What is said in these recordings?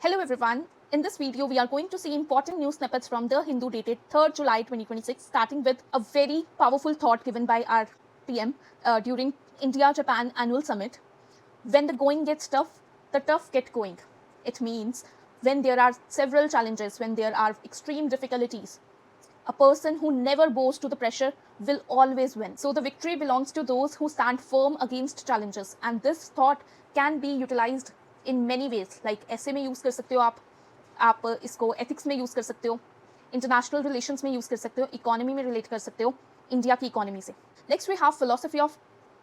Hello everyone. In this video, we are going to see important news snippets from The Hindu dated 3rd July 2026, starting with a very powerful thought given by our PM during India-Japan Annual Summit. When the going gets tough, the tough get going. It means when there are several challenges, when there are extreme difficulties, a person who never bows to the pressure will always win. So the victory belongs to those who stand firm against challenges. And this thought can be utilized in many ways. Like ऐसे में use कर सकते हो आप इसको ethics में use कर सकते हो, international relations में use कर सकते हो, economy में relate कर सकते हो, India की economy से. Next we have philosophy of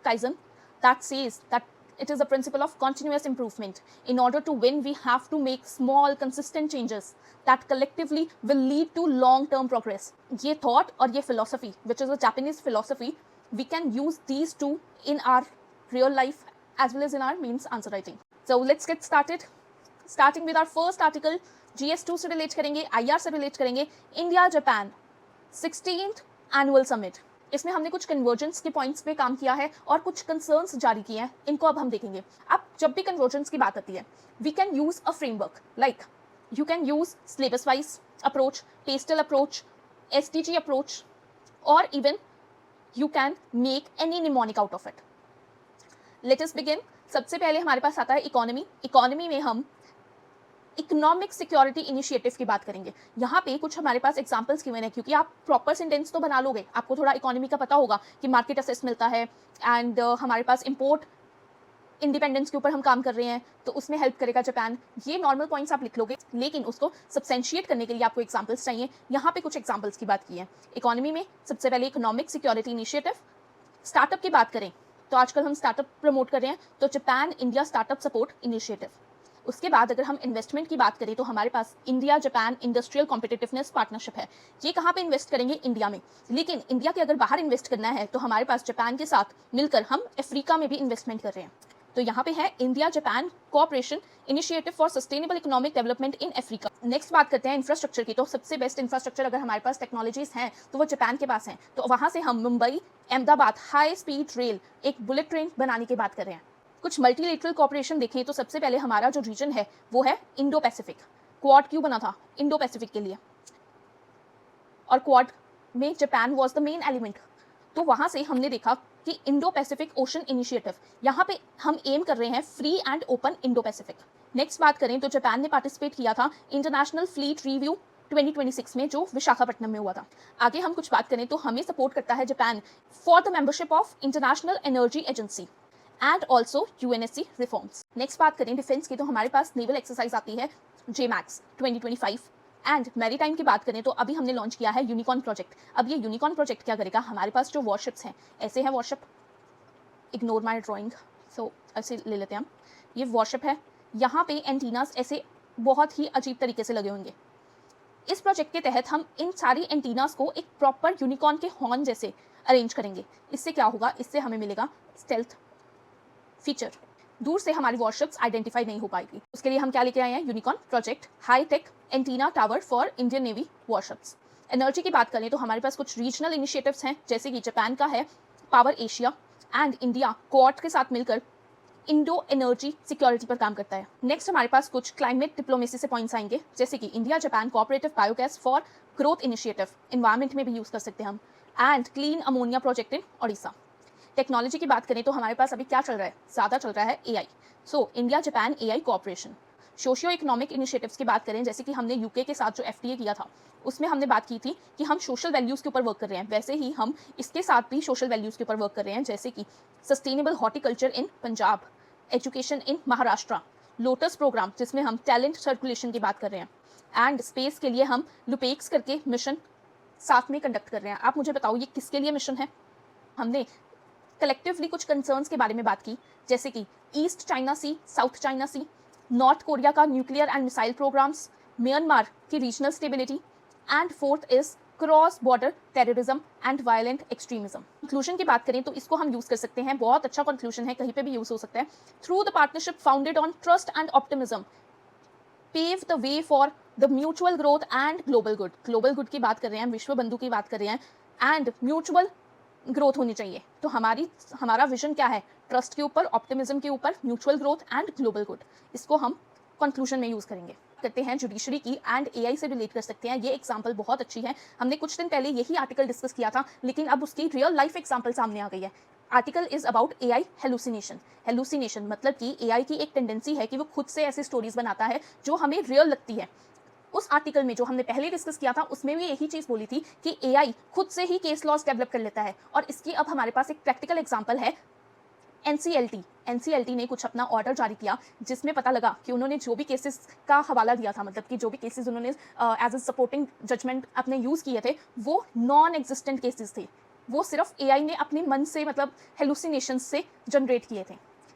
Kaizen that says that it is a principle of continuous improvement. In order to win, we have to make small, consistent changes that collectively will lead to long-term progress. ये thought और ये philosophy, which is a Japanese philosophy, we can use these two in our real life as well as in our mains answer writing. So let's get started. Starting with our first article, GS2 से relate करेंगे, IR से relate करेंगे, India-Japan 16th Annual Summit. इसमें हमने कुछ convergence के points पे काम किया है और कुछ कंसर्न्स जारी किए हैं. इनको अब हम देखेंगे. अब जब भी कन्वर्जेंस की बात आती है, we can use a framework like you can use syllabus wise approach, PESTLE approach, SDG approach, और even you can make any mnemonic out of it. Let us begin. सबसे पहले हमारे पास आता है इकोनॉमी. इकोनॉमी में हम इकोनॉमिक सिक्योरिटी इनिशिएटिव की बात करेंगे. यहाँ पे कुछ हमारे पास एग्जांपल्स गिवन है, क्योंकि आप प्रॉपर सेंटेंस तो बना लोगे, आपको थोड़ा इकोनॉमी का पता होगा कि मार्केट असेस मिलता है एंड हमारे पास इंपोर्ट इंडिपेंडेंस के ऊपर हम काम कर रहे हैं, तो उसमें हेल्प करेगा जापान. ये नॉर्मल पॉइंट्स आप लिख लोगे, लेकिन उसको सब्सटेंशिएट करने के लिए आपको एग्जांपल्स चाहिए. यहाँ पे कुछ एग्जांपल्स की बात की है. इकोनॉमी में सबसे पहले इकोनॉमिक सिक्योरिटी इनिशिएटिव. स्टार्टअप की बात करें तो आजकल हम स्टार्टअप प्रमोट कर रहे हैं, तो Japan India startup support initiative. उसके बाद अगर हम इन्वेस्टमेंट की बात करें तो हमारे पास India Japan industrial competitiveness partnership है. ये कहाँ पे इन्वेस्ट करेंगे? इंडिया में. लेकिन इंडिया के अगर बाहर इन्वेस्ट करना है तो हमारे पास जापान के साथ मिलकर हम अफ्रीका में भी इन्वेस्टमेंट कर रहे हैं. तो यहाँ पे है India Japan cooperation initiative for sustainable economic development in Africa. Next बात करते हैं इंफ्रास्ट्रक्चर की. तो सबसे बेस्ट इंफ्रास्ट्रक्चर अगर हमारे पास टेक्नोलॉजीज हैं तो वो जापान के पास हैं. तो वहाँ से हम Mumbai Ahmedabad high speed rail, एक बुलेट ट्रेन बनाने की बात कर रहे हैं. कुछ मल्टीलेटरल कॉपरेशन देखें तो सबसे पहले हमारा जो रीजन है वो है इंडो पैसिफिक. क्वाड क्यों बना था? इंडो पैसिफिक के लिए, और क्वाड में Japan was the main element. तो वहाँ से हमने देखा कि इंडो पैसिफिक ओशन इनिशिएटिव, यहाँ पे हम एम कर रहे हैं free and open Indo Pacific. Next बात करें तो जापान ने पार्टिसिपेट किया था इंटरनेशनल फ्लीट रिव्यू 2026 में, जो विशाखापट्टनम में हुआ था. आगे हम कुछ बात करें तो हमें सपोर्ट करता है Japan for the membership of international energy agency and also UNSC reforms. Next बात करें डिफेंस की तो हमारे पास नेवल एक्सरसाइज आती है JMAX 2025. एंड मैरीटाइम की बात करें तो अभी हमने लॉन्च किया है यूनिकॉर्न प्रोजेक्ट. अब ये यूनिकॉर्न प्रोजेक्ट क्या करेगा? हमारे पास जो वॉरशिप्स हैं, ऐसे हैं वॉरशिप, इग्नोर माई ड्राइंग, सो ऐसे ले लेते हैं हम. ये वॉरशिप है, यहाँ पे एंटीनास ऐसे बहुत ही अजीब तरीके से लगे होंगे. इस प्रोजेक्ट के तहत हम इन सारी एंटीनास को एक प्रॉपर यूनिकॉर्न के हॉर्न जैसे अरेंज करेंगे. इससे क्या होगा? इससे हमें मिलेगा स्टेल्थ फीचर. दूर से हमारी वॉरशिप्स आइडेंटिफाई नहीं हो पाएगी. उसके लिए हम क्या लेके आए हैं? Unicorn project high tech antenna tower for Indian navy warships. Energy की बात करें तो हमारे पास कुछ रीजनल इनिशिएटिव्स हैं, जैसे कि जापान का है power Asia and India quad के साथ मिलकर इंडो एनर्जी सिक्योरिटी पर काम करता है. नेक्स्ट हमारे पास कुछ क्लाइमेट डिप्लोमेसी से पॉइंट्स आएंगे, जैसे कि India Japan cooperative biogas for growth initiative, environment में भी यूज कर सकते हैं हम, and clean ammonia project in Odisha. Technology की बात करें तो हमारे पास अभी क्या चल रहा है? ज़्यादा चल रहा है AI. So India Japan AI cooperation. Socio economic initiatives की बात करें, जैसे कि हमने UK के साथ जो FTA किया था, उसमें हमने बात की थी कि हम सोशल वैल्यूज़ के ऊपर वर्क कर रहे हैं. वैसे ही हम इसके साथ भी सोशल वैल्यूज़ के ऊपर वर्क कर रहे हैं, जैसे कि sustainable horticulture in Punjab, education in Maharashtra, lotus program जिसमें हम टैलेंट सर्कुलेशन की बात कर रहे हैं, एंड स्पेस के लिए हम लुपेक्स करके मिशन साथ में कंडक्ट कर रहे हैं. आप मुझे बताओ ये किसके लिए मिशन है? हमने कलेक्टिवली कुछ कंसर्न्स के बारे में बात की, जैसे कि East China Sea, South China Sea, North Korea का nuclear and missile programs, Myanmar की regional stability, and fourth is cross border terrorism and violent extremism. Conclusion की बात करें तो इसको हम यूज कर सकते हैं, बहुत अच्छा कंक्लूजन है, कहीं पे भी यूज हो सकता है. Through the partnership founded on trust and optimism pave the way for the mutual growth and global good. Global good की बात कर रहे हैं, विश्व बंधु की बात कर रहे हैं, एंड म्यूचुअल ग्रोथ होनी चाहिए. तो हमारा विजन क्या है? ट्रस्ट के ऊपर, ऑप्टिमिज्म के ऊपर, mutual growth and global good. इसको हम कंक्लूजन में यूज करेंगे. करते हैं जुडिशरी की एंड एआई से रिलेट कर सकते हैं। ये एग्जांपल बहुत अच्छी है। हमने कुछ दिन पहले यही आर्टिकल डिस्कस किया था, लेकिन अब उसकी रियल लाइफ एग्जांपल सामने आ गई है। Article is about AI hallucination. Hallucination मतलब कि एआई की एक टेंडेंसी है कि वो खुद से ऐसी स्टोरीज बनाता है जो हमें रियल लगती है। उस आर्टिकल में जो हमने पहले डिस्कस किया था उसमें भी यही चीज़ बोली थी कि एआई खुद से ही केस लॉज डेवलप कर लेता है, और इसकी अब हमारे पास एक प्रैक्टिकल एग्जांपल है एनसीएलटी ने कुछ अपना ऑर्डर जारी किया जिसमें पता लगा कि उन्होंने जो भी केसेस का हवाला दिया था, मतलब कि जो भी केसेस उन्होंने एज अ सपोर्टिंग जजमेंट अपने यूज़ किए थे, वो नॉन एग्जिस्टेंट केसेस थे। वो सिर्फ एआई ने अपने मन से, मतलब हेलुसिनेशन से जनरेट किए थे।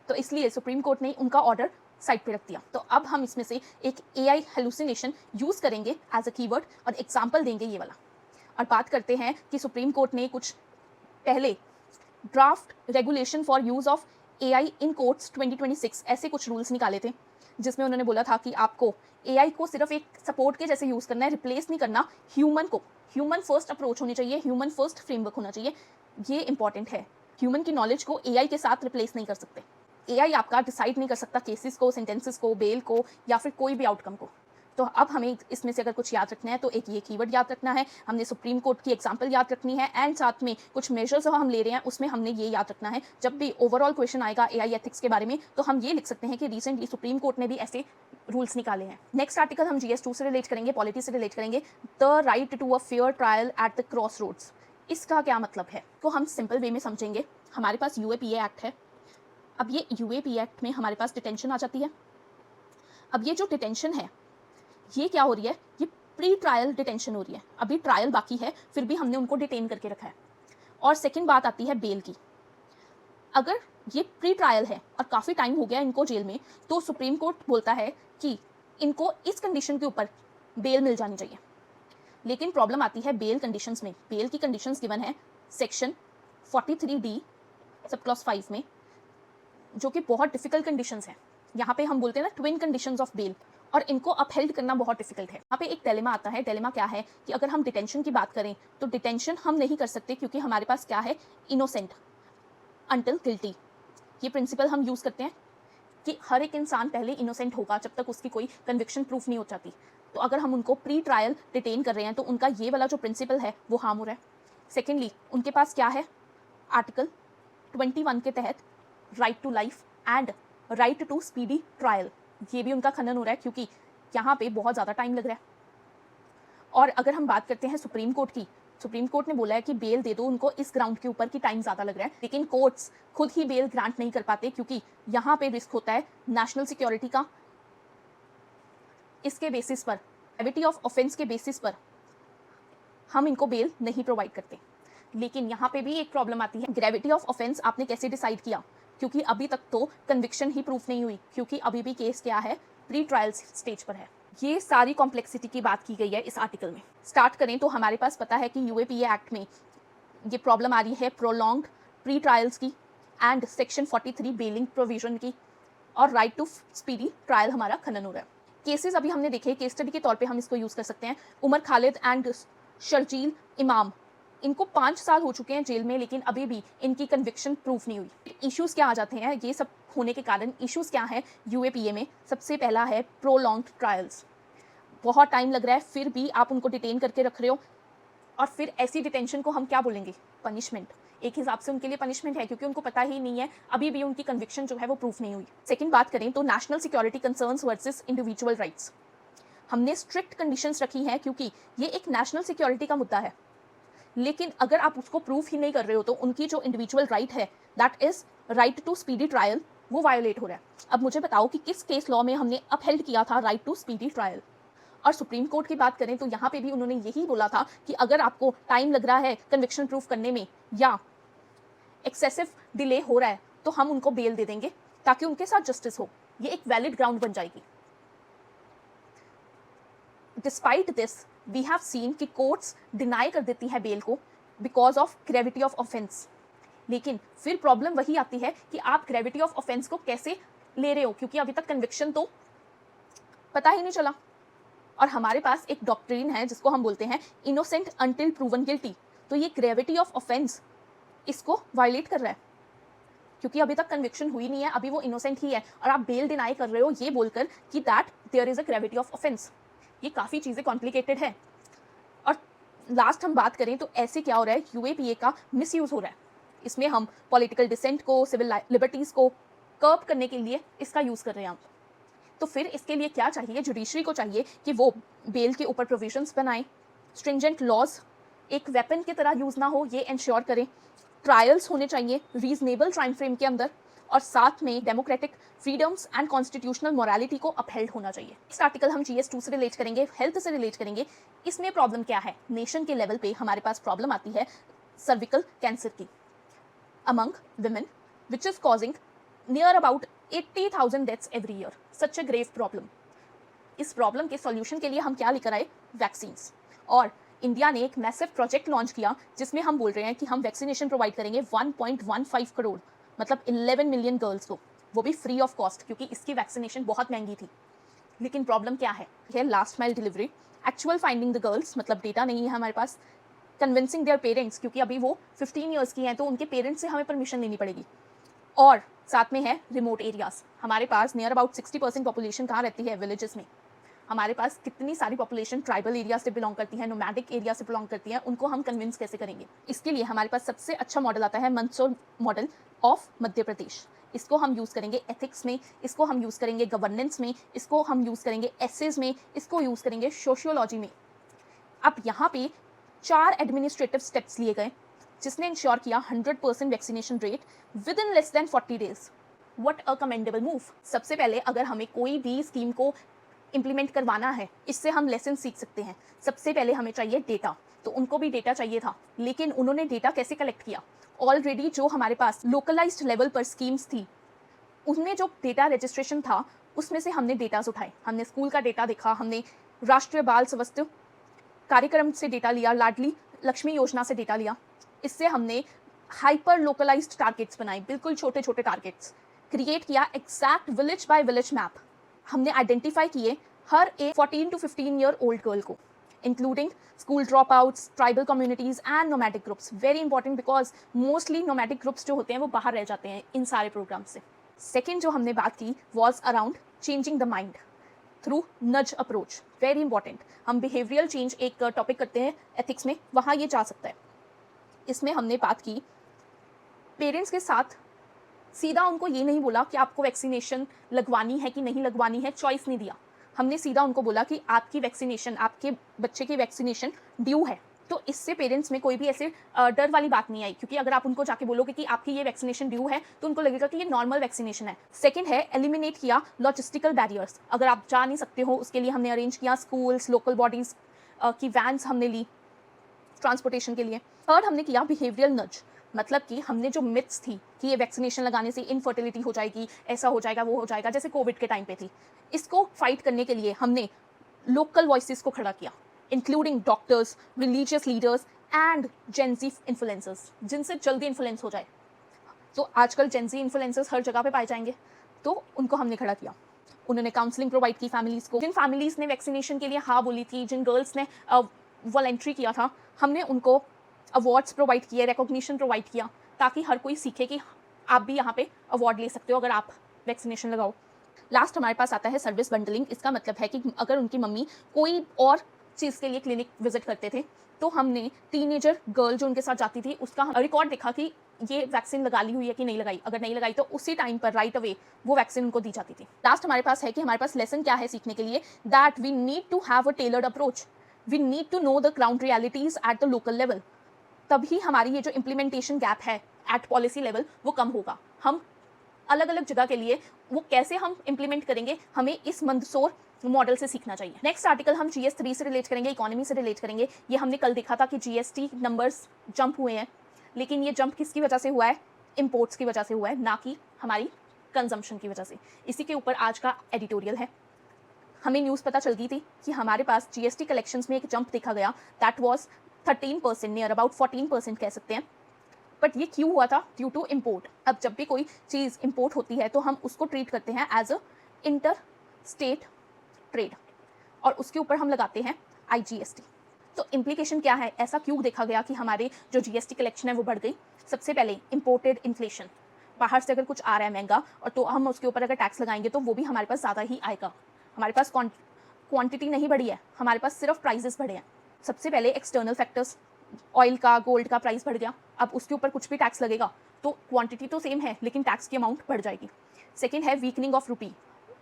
तो इसलिए सुप्रीम कोर्ट ने उनका ऑर्डर साइड पे रख दिया। तो अब हम इसमें से एक एआई हेलुसिनेशन यूज़ करेंगे एज अ कीवर्ड और एग्जाम्पल देंगे ये वाला। और बात करते हैं कि सुप्रीम कोर्ट ने कुछ पहले draft regulation for use of AI in courts 2026 ऐसे कुछ रूल्स निकाले थे, जिसमें उन्होंने बोला था कि आपको एआई को सिर्फ एक सपोर्ट के जैसे यूज़ करना है, रिप्लेस नहीं करना। ह्यूमन फर्स्ट अप्रोच होनी चाहिए, ह्यूमन फर्स्ट फ्रेमवर्क होना चाहिए। ये इंपॉर्टेंट है। ह्यूमन की नॉलेज को एआई के साथ रिप्लेस नहीं कर सकते। एआई आपका डिसाइड नहीं कर सकता केसेस को, सेंटेंसेस को, बेल को, या फिर कोई भी आउटकम को। तो अब हमें इसमें से अगर कुछ याद रखना है तो एक ये कीवर्ड याद रखना है, हमने सुप्रीम कोर्ट की एग्जांपल याद रखनी है, एंड साथ में कुछ मेजर्स जो हम ले रहे हैं उसमें हमने ये याद रखना है। जब भी ओवरऑल क्वेश्चन आएगा एआई एथिक्स के बारे में तो हम ये लिख सकते हैं कि रिसेंटली सुप्रीम कोर्ट ने भी ऐसे रूल्स निकाले हैं। नेक्स्ट आर्टिकल हम GS2 से रिलेट करेंगे, पॉलिटी से रिलेट करेंगे। The right to a fair trial at the crossroads. इसका क्या मतलब है तो हम सिंपल वे में समझेंगे। हमारे पास यूएपीए एक्ट है। अब ये यूएपीए एक्ट में हमारे पास डिटेंशन आ जाती है। अब ये जो डिटेंशन है ये क्या हो रही है, ये प्री ट्रायल डिटेंशन हो रही है। अभी ट्रायल बाकी है फिर भी हमने उनको डिटेन करके रखा है। और सेकंड बात आती है बेल की। अगर ये प्री ट्रायल है और काफ़ी टाइम हो गया इनको जेल में, तो सुप्रीम कोर्ट बोलता है कि इनको इस कंडीशन के ऊपर बेल मिल जानी चाहिए। लेकिन प्रॉब्लम आती है बेल कंडीशंस में। बेल की कंडीशंस गिवन है सेक्शन 43D सब क्लॉज 5 में, जो कि बहुत डिफिकल्ट कंडीशंस हैं। यहाँ पे हम बोलते हैं ना ट्विन कंडीशंस ऑफ बेल, और इनको अपहेल्ड करना बहुत डिफिकल्ट है। यहाँ पे एक डिलेमा आता है। डिलेमा क्या है कि अगर हम डिटेंशन की बात करें तो डिटेंशन हम नहीं कर सकते क्योंकि हमारे पास क्या है, इनोसेंट अंटिल गिल्टी। ये प्रिंसिपल हम यूज़ करते हैं कि हर एक इंसान पहले इनोसेंट होगा जब तक उसकी कोई कन्विक्शन प्रूफ नहीं हो जाती। तो अगर हम उनको प्री ट्रायल डिटेन कर रहे हैं तो उनका ये वाला जो प्रिंसिपल है वो हार्म हो रहा है। सेकेंडली उनके पास क्या है, आर्टिकल 21 के तहत right to life and right to speedy trial, ये भी उनका खनन हो रहा है क्योंकि यहाँ पे बहुत ज़्यादा टाइम लग रहा है। और अगर हम बात करते हैं सुप्रीम कोर्ट की, सुप्रीम कोर्ट ने बोला है कि बेल दे दो उनको इस ग्राउंड के ऊपर कि टाइम ज़्यादा लग रहा है, लेकिन कोर्ट्स खुद ही बेल ग्रांट नहीं कर पाते क्योंकि यहाँ पे रिस्क होता है नेशनल सिक्योरिटी का। इसके बेसिस पर, ग्रेविटी ऑफ ऑफेंस के बेसिस पर हम इनको बेल नहीं प्रोवाइड करते। लेकिन यहाँ पे भी एक प्रॉब्लम आती है, ग्रेविटी ऑफ ऑफेंस आपने कैसे डिसाइड किया, क्योंकि अभी तक तो कन्विक्शन ही प्रूफ नहीं हुई, क्योंकि अभी भी केस क्या है, प्री ट्रायल स्टेज पर है। ये सारी कॉम्प्लेक्सिटी की बात की गई है इस आर्टिकल में। स्टार्ट करें तो हमारे पास पता है कि यूएपीए एक्ट में ये प्रॉब्लम आ रही है प्रोलॉन्ग्ड प्री ट्रायल्स की एंड सेक्शन 43 बेलिंग प्रोविजन की, और राइट टू स्पीडी ट्रायल हमारा खनन हो रहा है। केसेस अभी हमने देखे, केस स्टडी के तौर पे हम इसको यूज़ कर सकते हैं। उमर खालिद एंड शर्जील इमाम, इनको 5 साल हो चुके हैं जेल में, लेकिन अभी भी इनकी कन्विक्शन प्रूफ नहीं हुई। इश्यूज़ क्या आ जाते हैं ये सब होने के कारण? इश्यूज़ क्या है यूएपीए में? सबसे पहला है प्रोलॉन्ग्ड ट्रायल्स। बहुत टाइम लग रहा है फिर भी आप उनको डिटेन करके रख रहे हो, और फिर ऐसी डिटेंशन को हम क्या बोलेंगे, पनिशमेंट। एक हिसाब से उनके लिए पनिशमेंट है क्योंकि उनको पता ही नहीं है, अभी भी उनकी कन्विक्शन जो है वो प्रूफ नहीं हुई। सेकंड बात करें तो national security concerns versus individual rights. हमने स्ट्रिक्ट कंडीशंस रखी हैं क्योंकि ये एक नेशनल सिक्योरिटी का मुद्दा है, लेकिन अगर आप उसको प्रूफ ही नहीं कर रहे हो तो उनकी जो इंडिविजुअल राइट है, that is right to speedy trial, वो वायोलेट हो रहा है। अब मुझे बताओ कि किस केस लॉ में हमने अपहेल्ड किया था राइट टू स्पीडी ट्रायल। और सुप्रीम कोर्ट की बात करें तो यहाँ पे भी उन्होंने यही बोला था कि अगर आपको टाइम लग रहा है कन्विक्शन प्रूफ करने में या एक्सेसिव डिले हो रहा है तो हम उनको बेल दे देंगे ताकि उनके साथ जस्टिस हो। ये एक वैलिड ग्राउंड बन जाएगी। Despite this we have seen कि कोर्ट्स डिनाई कर देती है बेल को because of gravity of offence. लेकिन फिर प्रॉब्लम वही आती है कि आप ग्रेविटी ऑफ ऑफेंस को कैसे ले रहे हो, क्योंकि अभी तक कन्विक्शन तो पता ही नहीं चला। और हमारे पास एक डॉक्ट्रिन है जिसको हम बोलते हैं इनोसेंट अंटिल प्रूवन गिल्टी। तो ये ग्रेविटी ऑफ ऑफेंस इसको वायलेट कर रहा है। क्योंकि अभी तक कन्विक्शन हुई नहीं है, अभी वो इनोसेंट ही है और आप बेल डिनाई कर रहे हो ये बोलकर कि that there is a gravity of offence. ये काफ़ी चीज़ें कॉम्प्लिकेटेड है। और लास्ट हम बात करें तो ऐसे क्या हो रहा है, यूएपीए का मिसयूज़ हो रहा है। इसमें हम पॉलिटिकल डिसेंट को, सिविल लिबर्टीज़ को कर्ब करने के लिए इसका यूज़ कर रहे हैं हम। तो फिर इसके लिए क्या चाहिए, जुडिशरी को चाहिए कि वो बेल के ऊपर प्रोविजंस बनाएं, स्ट्रिंजेंट लॉज एक वेपन की तरह यूज़ ना हो ये इंश्योर करें, ट्रायल्स होने चाहिए रीजनेबल टाइम फ्रेम के अंदर, और साथ में democratic freedoms and constitutional morality को अपहेल्ड होना चाहिए। इस आर्टिकल हम GS2 से रिलेट करेंगे, हेल्थ से रिलेट करेंगे। इसमें प्रॉब्लम क्या है, नेशन के लेवल पे हमारे पास प्रॉब्लम आती है सर्विकल कैंसर की among women, which is causing near about 80,000 deaths every year. Such a grave problem. इस प्रॉब्लम के सॉल्यूशन के लिए हम क्या लेकर आए, वैक्सीन्स। और इंडिया ने एक मैसिव प्रोजेक्ट लॉन्च किया जिसमें हम बोल रहे हैं कि हम वैक्सीनेशन प्रोवाइड करेंगे 1.15 करोड़, मतलब 11 मिलियन गर्ल्स को, वो भी फ्री ऑफ कॉस्ट, क्योंकि इसकी वैक्सीनेशन बहुत महंगी थी। लेकिन प्रॉब्लम क्या है, last mile delivery, actual finding the girls, मतलब डेटा नहीं है हमारे पास, कन्विंसिंग देयर पेरेंट्स, क्योंकि अभी वो 15 ईयर्स की हैं तो उनके पेरेंट्स से हमें परमिशन लेनी पड़ेगी। और साथ में है रिमोट एरियाज़। हमारे पास नियर अबाउट 60% पॉपुलेशन कहाँ रहती है, विलेजेस में। हमारे पास कितनी सारी पॉपुलेशन ट्राइबल एरिया से बिलोंग करती है, नोमैडिक एरिया से बिलोंग करती है, उनको हम कन्विंस कैसे करेंगे। इसके लिए हमारे पास सबसे अच्छा मॉडल आता है मंदसौर मॉडल ऑफ मध्य प्रदेश। इसको हम यूज़ करेंगे एथिक्स में, इसको हम यूज़ करेंगे गवर्नेंस में, इसको हम यूज़ करेंगे एसेज में, इसको यूज़ करेंगे सोशियोलॉजी में। अब यहाँ पे 4 एडमिनिस्ट्रेटिव स्टेप्स लिए गए जिसने इंश्योर किया 100% vaccination rate with in less than 40 days. What a commendable move. सबसे पहले अगर हमें कोई भी स्कीम को इम्प्लीमेंट करवाना है, इससे हम लेसन सीख सकते हैं। सबसे पहले हमें चाहिए डेटा, तो उनको भी डेटा चाहिए था, लेकिन उन्होंने डेटा कैसे कलेक्ट किया। ऑलरेडी जो हमारे पास लोकलाइज्ड लेवल पर स्कीम्स थी, उसमें जो डेटा रजिस्ट्रेशन था उसमें से हमने डेटाज उठाए। हमने स्कूल का डेटा देखा, हमने राष्ट्रीय बाल स्वास्थ्य कार्यक्रम से डेटा लिया, लाडली लक्ष्मी योजना से डेटा लिया। इससे हमने हाइपर लोकलाइज्ड टारगेट्स बनाए, बिल्कुल छोटे छोटे टारगेट्स क्रिएट किया, exact village bye village map हमने आइडेंटिफाई किए हर एक 14 to 15 ईयर ओल्ड गर्ल को, including school drop outs, tribal communities and nomadic groups. Very important, because mostly nomadic groups जो होते हैं वो बाहर रह जाते हैं इन सारे प्रोग्राम से। सेकेंड जो हमने बात की was around changing the mind through नज अप्रोच। वेरी इंपॉर्टेंट, हम बिहेवियरल चेंज एक टॉपिक करते हैं एथिक्स में, वहाँ ये जा सकता है। इसमें हमने बात की पेरेंट्स के साथ, सीधा उनको ये नहीं बोला कि आपको वैक्सीनेशन लगवानी है कि नहीं लगवानी है, चॉइस नहीं दिया। हमने सीधा उनको बोला कि आपकी वैक्सीनेशन, आपके बच्चे की वैक्सीनेशन ड्यू है। तो इससे पेरेंट्स में कोई भी ऐसे डर वाली बात नहीं आई, क्योंकि अगर आप उनको जाके बोलोगे कि आपकी ये वैक्सीनेशन ड्यू है तो उनको लगेगा कि ये नॉर्मल वैक्सीनेशन है। सेकंड है एलिमिनेट किया लॉजिस्टिकल बैरियर्स। अगर आप जा नहीं सकते हो उसके लिए हमने अरेंज किया स्कूल्स, लोकल बॉडीज़ की वैन्स हमने ली ट्रांसपोर्टेशन के लिए। थर्ड हमने किया बिहेवियरल नज, मतलब कि हमने जो मिथ्स थी कि ये वैक्सीनेशन लगाने से इनफर्टिलिटी हो जाएगी, ऐसा हो जाएगा, वो हो जाएगा, जैसे कोविड के टाइम पे थी, इसको फाइट करने के लिए हमने लोकल वॉइसेस को खड़ा किया, including doctors, religious leaders and Gen Z influencers, जिनसे जल्दी इन्फ्लुएंस हो जाए। तो आजकल जेंजी इन्फ्लुएंसर्स हर जगह पे पाए जाएंगे, तो उनको हमने खड़ा किया। उन्होंने काउंसलिंग प्रोवाइड की फैमिलीज़ को। जिन फैमिलीज़ ने वैक्सीनेशन के लिए हाँ बोली थी, जिन गर्ल्स ने वॉलंटरी किया था, हमने उनको अवार्ड्स प्रोवाइड किए, रिकॉग्निशन प्रोवाइड किया, ताकि हर कोई सीखे कि आप भी यहाँ पे अवार्ड ले सकते हो अगर आप वैक्सीनेशन लगाओ। लास्ट हमारे पास आता है सर्विस बंडलिंग। इसका मतलब है कि अगर उनकी मम्मी कोई और चीज़ के लिए क्लिनिक विजिट करते थे, तो हमने टीनेजर गर्ल जो उनके साथ जाती थी उसका रिकॉर्ड देखा कि ये वैक्सीन लगा ली हुई है कि नहीं लगाई। अगर नहीं लगाई तो उसी टाइम पर राइट अवे वो वैक्सीन उनको दी जाती थी। लास्ट हमारे पास है कि हमारे पास लेसन क्या है सीखने के लिए, that we need to have a tailored approach, we need to know the ground realities at the local level. तभी हमारी ये जो इम्प्लीमेंटेशन गैप है एट पॉलिसी लेवल वो कम होगा। हम अलग अलग जगह के लिए वो कैसे हम इम्प्लीमेंट करेंगे, हमें इस मंदसौर मॉडल से सीखना चाहिए। नेक्स्ट आर्टिकल हम GS3 से रिलेट करेंगे, इकोनॉमी से रिलेट करेंगे। ये हमने कल देखा था कि GST नंबर्स जंप हुए हैं, लेकिन ये जंप किसकी वजह से हुआ है, इम्पोर्ट्स की वजह से हुआ है, ना कि हमारी कंजम्पशन की वजह से। इसी के ऊपर आज का एडिटोरियल है। हमें न्यूज़ पता चल गई थी कि हमारे पास GST कलेक्शंस में एक जंप देखा गया, दैट वाज 13%, नियर अबाउट 14% कह सकते हैं। बट ये क्यों हुआ था, ड्यू टू इम्पोर्ट। अब जब भी कोई चीज़ इम्पोर्ट होती है तो हम उसको ट्रीट करते हैं as a inter state trade, और उसके ऊपर हम लगाते हैं IGST। तो इम्प्लीकेशन क्या है, ऐसा क्यों देखा गया कि हमारे जो GST कलेक्शन है वो बढ़ गई। सबसे पहले इम्पोर्टेड इन्फ्लेशन, बाहर से अगर कुछ आ रहा है महंगा और तो हम उसके ऊपर अगर टैक्स लगाएंगे तो वो भी हमारे पास ज़्यादा ही आएगा। हमारे पास क्वांटिटी नहीं बढ़ी है, हमारे पास सिर्फ प्राइजेस बढ़े हैं। सबसे पहले एक्सटर्नल फैक्टर्स, ऑयल का, गोल्ड का प्राइस बढ़ गया, अब उसके ऊपर कुछ भी टैक्स लगेगा तो क्वांटिटी तो सेम है लेकिन टैक्स की अमाउंट बढ़ जाएगी। सेकेंड है वीकनिंग ऑफ रूपी,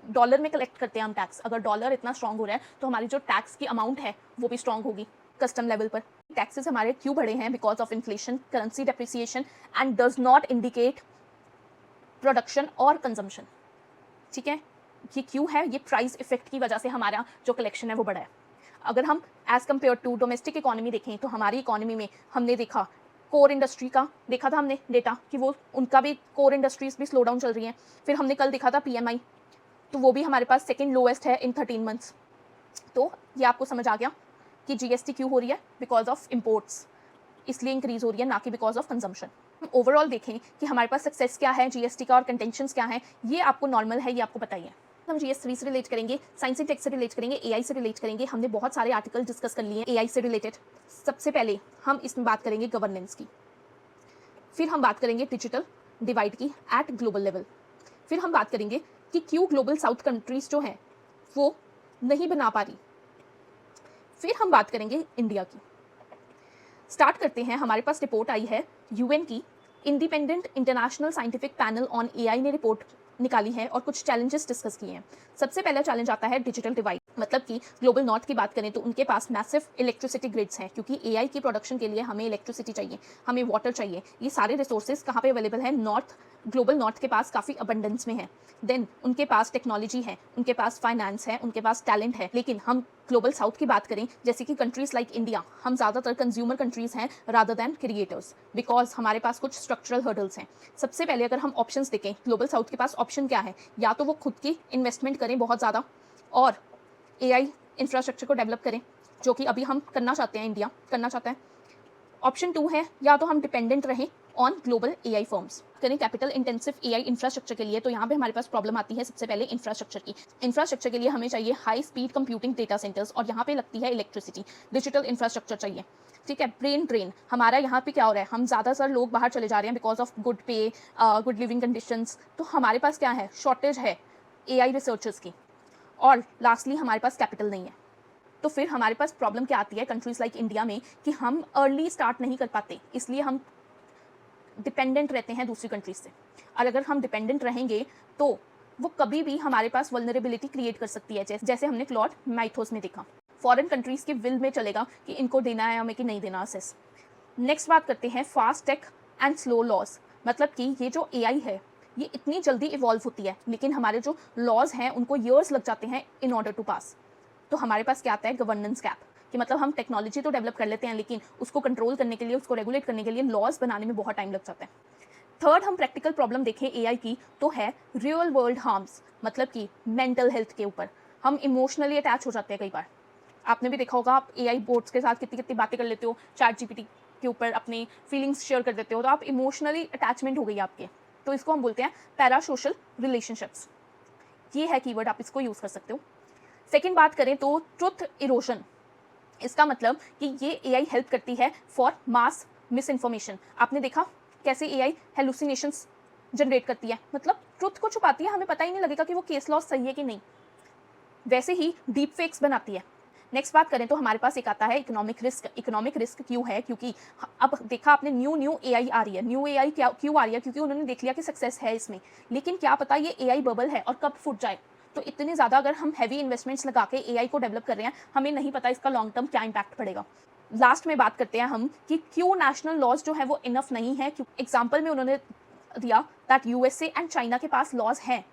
डॉलर में कलेक्ट करते हैं हम टैक्स, अगर डॉलर इतना स्ट्रांग हो रहा है तो हमारी जो टैक्स की अमाउंट है वो भी स्ट्रांग होगी कस्टम लेवल पर। टैक्सेस हमारे क्यों बढ़े हैं? Because of inflation, currency depreciation and does not indicate production और कंजम्पशन। ठीक है, ये क्यों है? ये प्राइस इफेक्ट की वजह से हमारा जो कलेक्शन है वो बढ़ा है। अगर हम as compared to domestic economy देखें तो हमारी इकोनॉमी में हमने देखा कोर इंडस्ट्री का देखा था हमने डेटा कि वो उनका भी कोर इंडस्ट्रीज भी स्लो डाउन चल रही हैं। फिर हमने कल देखा था पीएमआई, तो वो भी हमारे पास सेकेंड लोएस्ट है इन 13 मंथ्स। तो ये आपको समझ आ गया कि जीएसटी क्यों हो रही है? बिकॉज ऑफ इम्पोर्ट्स, इसलिए इंक्रीज हो रही है, ना कि बिकॉज ऑफ कंजम्पशन। ओवरऑल देखें कि हमारे पास सक्सेस क्या है जीएसटी का और कंटेंशंस क्या है, ये आपको नॉर्मल है, ये आपको बताइए। हम जीएस3 से रिलेट करेंगे, साइंस एंड टेक से रिलेट करेंगे, एआई से रिलेट करेंगे। हमने बहुत सारे आर्टिकल डिस्कस कर लिए हैं एआई से रिलेटेड। सबसे पहले हम इसमें बात करेंगे गवर्नेंस की, फिर हम बात करेंगे डिजिटल डिवाइड की एट ग्लोबल लेवल, फिर हम बात करेंगे कि क्यों ग्लोबल साउथ कंट्रीज जो हैं वो नहीं बना पा रही, फिर हम बात करेंगे इंडिया की। स्टार्ट करते हैं। हमारे पास रिपोर्ट आई है यूएन की, independent international scientific panel on AI ने रिपोर्ट निकाली है और कुछ चैलेंजेस डिस्कस किए हैं। सबसे पहला चैलेंज आता है डिजिटल डिवाइड, मतलब कि ग्लोबल नॉर्थ की बात करें तो उनके पास मैसिव इलेक्ट्रिसिटी ग्रिड्स हैं, क्योंकि एआई की प्रोडक्शन के लिए हमें इलेक्ट्रिसिटी चाहिए, हमें वाटर चाहिए। ये सारे रिसोर्सेज कहाँ पे अवेलेबल है? नॉर्थ, ग्लोबल नॉर्थ के पास काफ़ी अबंडेंस में है। देन उनके पास टेक्नोलॉजी है, उनके पास फाइनेंस है, उनके पास टैलेंट है। लेकिन हम ग्लोबल साउथ की बात करें, जैसे कि कंट्रीज लाइक इंडिया, हम ज़्यादातर कंज्यूमर कंट्रीज हैं रादर दैन क्रिएटर्स, बिकॉज हमारे पास कुछ स्ट्रक्चरल हर्डल्स हैं। सबसे पहले अगर हम ऑप्शंस देखें, ग्लोबल साउथ के पास ऑप्शन क्या है? या तो वो खुद की इन्वेस्टमेंट करें बहुत ज़्यादा और एआई इंफ्रास्ट्रक्चर को डेवलप करें, जो कि अभी हम करना चाहते हैं, इंडिया करना चाहता है। ऑप्शन 2 है या तो हम डिपेंडेंट रहें ऑन ग्लोबल एआई फर्म्स। करें कैपिटल इंटेंसिव एआई इंफ्रास्ट्रक्चर के लिए, तो यहाँ पे हमारे पास प्रॉब्लम आती है सबसे पहले इंफ्रास्ट्रक्चर की। इंफ्रास्ट्रक्चर के लिए हमें चाहिए high speed computing data centres, और यहाँ पे लगती है इलेक्ट्रिसिटी। डिजिटल इंफ्रास्ट्रक्चर चाहिए, ठीक है। ब्रेन ड्रेन, हमारा यहाँ पे क्या हो रहा है? हम ज़्यादातर लोग बाहर चले जा रहे हैं बिकॉज ऑफ गुड पे, गुड लिविंग कंडीशंस। तो हमारे पास क्या है? शॉर्टेज है एआई रिसर्चर्स की। और लास्टली हमारे पास कैपिटल नहीं है। तो फिर हमारे पास प्रॉब्लम क्या आती है कंट्रीज लाइक इंडिया में कि हम अर्ली स्टार्ट नहीं कर पाते, इसलिए हम डिपेंडेंट रहते हैं दूसरी कंट्रीज से। और अगर हम डिपेंडेंट रहेंगे तो वो कभी भी हमारे पास वल्नरेबिलिटी क्रिएट कर सकती है, जैसे हमने क्लॉड माइथोस में देखा। फॉरेन कंट्रीज के विल में चलेगा कि इनको देना है हमें कि नहीं देना असेस। नेक्स्ट बात करते हैं fast tech and slow laws, मतलब कि ये जो एआई है ये इतनी जल्दी इवॉल्व होती है, लेकिन हमारे जो लॉज हैं उनको ईयर्स लग जाते हैं इन ऑर्डर टू पास। तो हमारे पास क्या आता है? गवर्नेंस गैप, कि मतलब हम टेक्नोलॉजी तो डेवलप कर लेते हैं लेकिन उसको कंट्रोल करने के लिए, उसको रेगुलेट करने के लिए लॉज बनाने में बहुत टाइम लग जाता है। थर्ड, हम प्रैक्टिकल प्रॉब्लम देखें एआई की तो है रियल वर्ल्ड हार्म्स, मतलब कि मेंटल हेल्थ के ऊपर हम इमोशनली अटैच हो जाते हैं। कई बार आपने भी देखा होगा, आप एआई बोट्स के साथ कितनी कितनी बातें कर लेते हो, चैट जीपीटी के ऊपर अपनी फीलिंग्स शेयर कर देते हो, तो आप इमोशनली अटैचमेंट हो गई आपके। तो इसको हम बोलते हैं पैरासोशल रिलेशनशिप्स। ये है कीवर्ड, आप इसको यूज़ कर सकते हो। सेकेंड बात करें तो ट्रुथ इरोशन, इसका मतलब कि ये एआई हेल्प करती है फॉर मास मिस इन्फॉर्मेशन। आपने देखा कैसे एआई हेलुसिनेशंस जनरेट करती है, मतलब ट्रुथ को छुपाती है, हमें पता ही नहीं लगेगा कि वो केस लॉस सही है कि नहीं। वैसे ही डीप फेक्स बनाती है। नेक्स्ट बात करें तो हमारे पास एक आता है इकोनॉमिक रिस्क। इकोनॉमिक रिस्क क्यों है? क्योंकि अब देखा आपने न्यू एआई आ रही है। न्यू एआई क्यों आ रही है? क्योंकि उन्होंने देख लिया कि सक्सेस है इसमें, लेकिन क्या पता ये एआई बबल है और कब फूट जाए। तो इतने ज़्यादा अगर हम हैवी इन्वेस्टमेंट्स लगा के एआई को डेवलप कर रहे हैं, हमें नहीं पता इसका लॉन्ग टर्म क्या इम्पैक्ट पड़ेगा। लास्ट में बात करते हैं हम कि क्यों नेशनल लॉज जो है वो इनफ नहीं है। एग्जाम्पल में उन्होंने दिया दैट यूएसए एंड चाइना के पास लॉज हैं,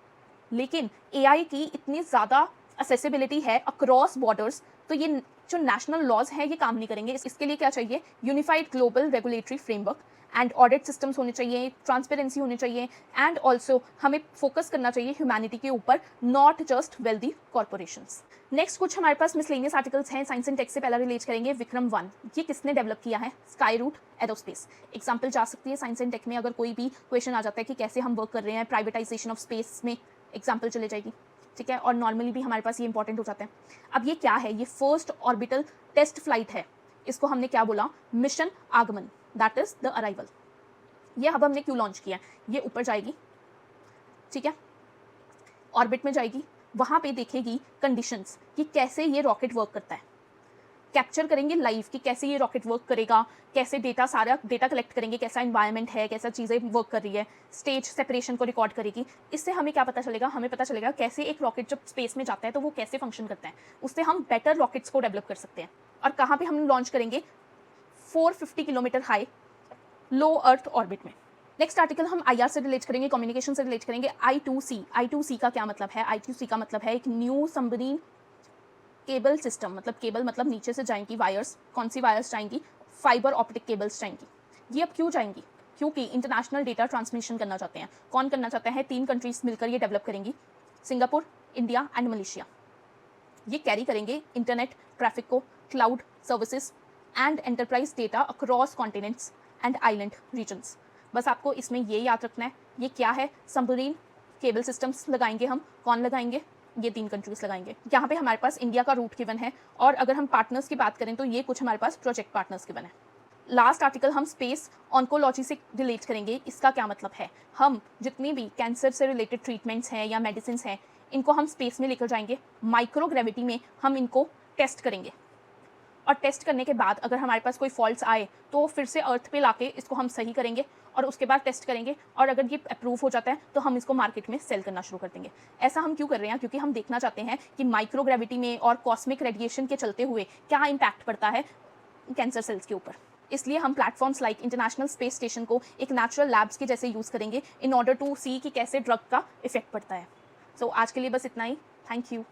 लेकिन एआई की इतनी ज़्यादा असेसिबिलिटी है अक्रॉस बॉर्डर्स, तो ये जो नेशनल लॉज हैं ये काम नहीं करेंगे। इसके लिए क्या चाहिए? Unified global regulatory framework and audit systems होने चाहिए, ट्रांसपेरेंसी होनी चाहिए, एंड ऑल्सो हमें फोकस करना चाहिए ह्यूमैनिटी के ऊपर, not just wealthy corporations. Next कुछ हमारे पास मिसलेनियस आर्टिकल्स हैं साइंस एंड टेक से। पहला रिलेट करेंगे विक्रम 1। ये किसने डेवलप किया है? Sky root aerospace. एग्जाम्पल जा सकती है साइंस एंड टेक में, अगर कोई भी क्वेश्चन आ जाता है कि कैसे हम वर्क कर रहे हैं प्राइवेटाइजेशन ऑफ स्पेस में, एग्जाम्पल चले जाएगी, ठीक है। और नॉर्मली भी हमारे पास ये इंपॉर्टेंट हो जाता है। अब ये क्या है? ये फर्स्ट ऑर्बिटल टेस्ट फ्लाइट है। इसको हमने क्या बोला? मिशन आगमन, दैट इज द अराइवल। ये हब हमने क्यों लॉन्च किया है, ये ऊपर जाएगी, ठीक है, ऑर्बिट में जाएगी, वहाँ पे देखेगी कंडीशंस कि कैसे ये रॉकेट वर्क करता है, कैप्चर करेंगे लाइव कि कैसे ये रॉकेट वर्क करेगा, कैसे सारा डेटा कलेक्ट करेंगे, कैसा इन्वायरमेंट है, कैसा चीज़ें वर्क कर रही है, स्टेज सेपरेशन को रिकॉर्ड करेगी। इससे हमें क्या पता चलेगा, हमें पता चलेगा कैसे एक रॉकेट जब स्पेस में जाता है तो वो कैसे फंक्शन करता है, उससे हम बेटर रॉकेट्स को डेवलप कर सकते हैं। और कहाँ पर हम लॉन्च करेंगे, 450 kilometre high low earth orbit में। नेक्स्ट आर्टिकल हम IR से रिलेट करेंगे, कम्युनिकेशन से रिलेट करेंगे। I2C का क्या मतलब है, I2C का मतलब है एक न्यू सबमरीन केबल सिस्टम, मतलब केबल मतलब नीचे से जाएंगी वायर्स, कौन सी वायर्स जाएंगी, फाइबर ऑप्टिक केबल्स जाएंगी। ये अब क्यों जाएंगी, क्योंकि इंटरनेशनल डेटा ट्रांसमिशन करना चाहते हैं। कौन करना चाहते हैं, 3 कंट्रीज मिलकर ये डेवलप करेंगी, सिंगापुर, इंडिया एंड मलेशिया। ये कैरी करेंगे इंटरनेट ट्रैफिक को, cloud services and enterprise data across continents and island regions. बस आपको इसमें ये याद रखना है, ये क्या है, सबमरीन केबल सिस्टम्स लगाएंगे हम। कौन लगाएंगे, ये 3 कंट्रीज लगाएंगे। यहाँ पे हमारे पास इंडिया का रूट गिवन है, और अगर हम पार्टनर्स की बात करें तो ये कुछ हमारे पास प्रोजेक्ट पार्टनर्स गिवन है। लास्ट आर्टिकल हम स्पेस ऑन्कोलॉजी से रिलेट करेंगे। इसका क्या मतलब है, हम जितनी भी कैंसर से रिलेटेड ट्रीटमेंट्स हैं या मेडिसिन हैं, इनको हम स्पेस में लेकर जाएंगे, माइक्रोग्रेविटी में हम इनको टेस्ट करेंगे, और टेस्ट करने के बाद अगर हमारे पास कोई फॉल्ट्स आए तो फिर से अर्थ पे लाके इसको हम सही करेंगे, और उसके बाद टेस्ट करेंगे, और अगर ये अप्रूव हो जाता है तो हम इसको मार्केट में सेल करना शुरू कर देंगे। ऐसा हम क्यों कर रहे हैं, क्योंकि हम देखना चाहते हैं कि माइक्रोग्रेविटी में और कॉस्मिक रेडिएशन के चलते हुए क्या इम्पैक्ट पड़ता है कैंसर सेल्स के ऊपर। इसलिए हम platforms like international space station को एक नेचुरल लैब्स के जैसे यूज़ करेंगे इन ऑर्डर टू सी कि कैसे ड्रग का इफेक्ट पड़ता है। सो आज के लिए बस इतना ही। Thank you.